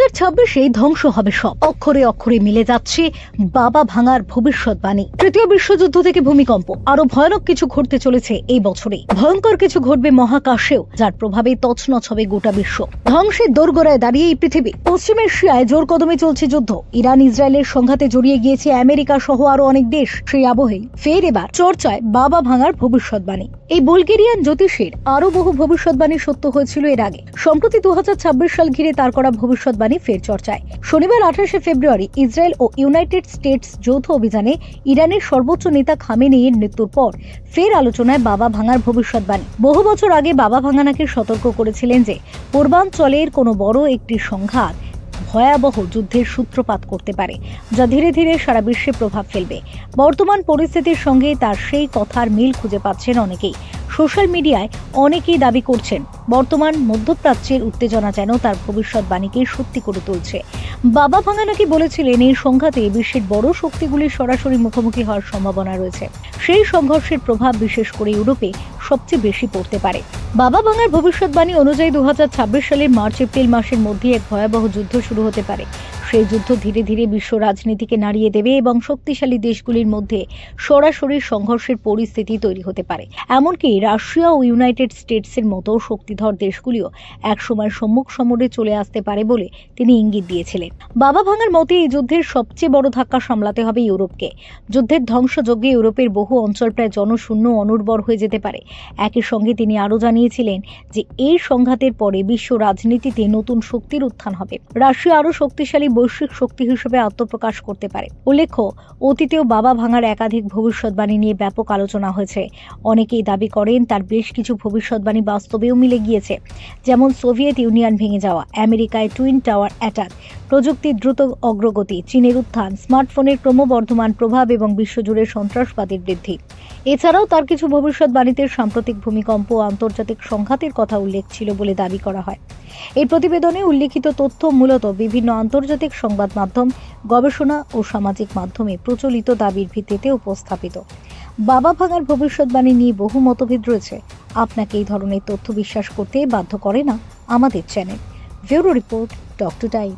2026-এ ধ্বংস হবে সব। অক্ষরে অক্ষরে মিলে যাচ্ছে বাবা ভাঙার ভবিষ্যৎবাণী। তৃতীয় বিশ্বযুদ্ধ থেকে ভূমিকম্প, আরো ভয়ানক কিছু ঘটতে চলেছে এই বছরে। ভয়ঙ্কর কিছু ঘটবে মহাকাশেও, যার প্রভাবে তছনছ হবে গোটা বিশ্ব। ধ্বংসের দোরগোড়ায় দাঁড়িয়ে এই পৃথিবী। পশ্চিম এশিয়ায় জোর কদমে চলছে যুদ্ধ। ইরান ইসরায়েলের সংঘাতে জড়িয়ে গিয়েছে আমেরিকা সহ আরো অনেক দেশ। সেই আবহেই ফের এবার চর্চায় বাবা ভাঙার ভবিষ্যৎবাণী। এই বুলগেরিয়ান জ্যোতিষীর আরো বহু ভবিষ্যৎবাণী সত্য হয়েছিল এর আগে। সম্প্রতি 2026 সাল ঘিরে তার করা ভবিষ্যৎবাণী ফের চর্চায়। শনিবার 28শে ফেব্রুয়ারি ইসরায়েল ও ইউনাইটেড স্টেটস যৌথ অভিযানে ইরানের সর্বোচ্চ নেতা খামেনেইর মৃত্যুর পর ফের আলোচনায় বাবা ভাঙার ভবিষ্যৎবাণী। বহু বছর আগে বাবা ভাঙা নাকি সতর্ক করেছিলেন যে পূর্বাঞ্চলের কোনো বড় একটি সংঘাত ভয়াবহ যুদ্ধের সূত্রপাত করতে পারে, যা ধীরে ধীরে সারা বিশ্বে প্রভাব ফেলবে। বর্তমান পরিস্থিতির সঙ্গে তার সেই কথার মিল খুঁজে পাচ্ছেন অনেকেই। সোশ্যাল মিডিয়ায় অনেকেই দাবি করছেন বর্তমান মধ্যপ্রাচ্যের উত্তেজনা যেন তার ভবিষ্যৎবাণীকে সত্যি করে তুলছে। বাবা ভাঙা নাকি বলেছিলেন এই সংঘাতে বিশ্বের বড় শক্তিগুলির সরাসরি মুখোমুখি হওয়ার সম্ভাবনা রয়েছে। সেই সংঘর্ষের প্রভাব বিশেষ করে ইউরোপে সবচেয়ে বেশি পড়তে পারে। বাবা ভাঙার ভবিষ্যৎবাণী অনুযায়ী 2026 সালের মার্চ এপ্রিল মাসের মধ্যে এক ভয়াবহ যুদ্ধ শুরু হতে পারে। সেই যুদ্ধ ধীরে ধীরে বিশ্ব রাজনীতিকে নাড়িয়ে দেবে এবং শক্তিশালী দেশগুলির মধ্যে সরাসরি সংঘর্ষের পরিস্থিতি তৈরি হতে পারে। এমনকি রাশিয়া ও ইউনাইটেড স্টেটসের মতো শক্তিধর দেশগুলিও একসময় সম্মুখ সমরে চলে আসতে পারে বলে তিনি ইঙ্গিত দিয়েছিলেন। বাবা ভাঙার মতে এই যুদ্ধের সবচেয়ে বড় ধাক্কা সামলাতে হবে ইউরোপকে। যুদ্ধের ধ্বংসযজ্ঞে ইউরোপের বহু অঞ্চল প্রায় জনশূন্য অনুর্বর হয়ে যেতে পারে। একই সঙ্গে তিনি আরও জানিয়েছিলেন যে এই সংঘাতের পরে বিশ্ব রাজনীতিতে নতুন শক্তির উত্থান হবে। রাশিয়া আরও শক্তিশালী বৈশ্বিক শক্তি হিসেবে আত্মপ্রকাশ করতে পারে। উল্লেখ্য, অতীতেও বাবা ভাঙার একাধিক ভবিষ্যৎবাণী নিয়ে ব্যাপক আলোচনা হয়েছে। অনেকেই দাবি করেন তার বেশ কিছু ভবিষ্যৎবাণী বাস্তবেও মিলে গিয়েছে, যেমন সোভিয়েত ইউনিয়ন ভেঙে যাওয়া, আমেরিকায় টুইন টাওয়ার অ্যাটাক, প্রযুক্তির দ্রুত অগ্রগতি, চীনের উত্থান, স্মার্টফোনের ক্রমবর্ধমান প্রভাব এবং বিশ্বজুড়ে সন্ত্রাসবাদের বৃদ্ধি। এছাড়াও তার কিছু ভবিষ্যৎবাণীতে সাম্প্রতিক ভূমিকম্প ও আন্তর্জাতিক সংঘাতের কথা উল্লেখ ছিল বলে দাবি করা হয়। এই প্রতিবেদনে উল্লেখিত তথ্য মূলত বিভিন্ন আন্তর্জাতিক সংবাদ মাধ্যম, গবেষণা ও সামাজিক মাধ্যমে প্রচলিত দাবির ভিত্তিতে উপস্থাপিত। বাবা ভাঙার ভবিষ্যৎবাণী নিয়ে বহু মতভেদ রয়েছে। আপনাকে এই ধরনের তথ্য বিশ্বাস করতে বাধ্য করে না আমাদের channel. Bureau report, doctor time.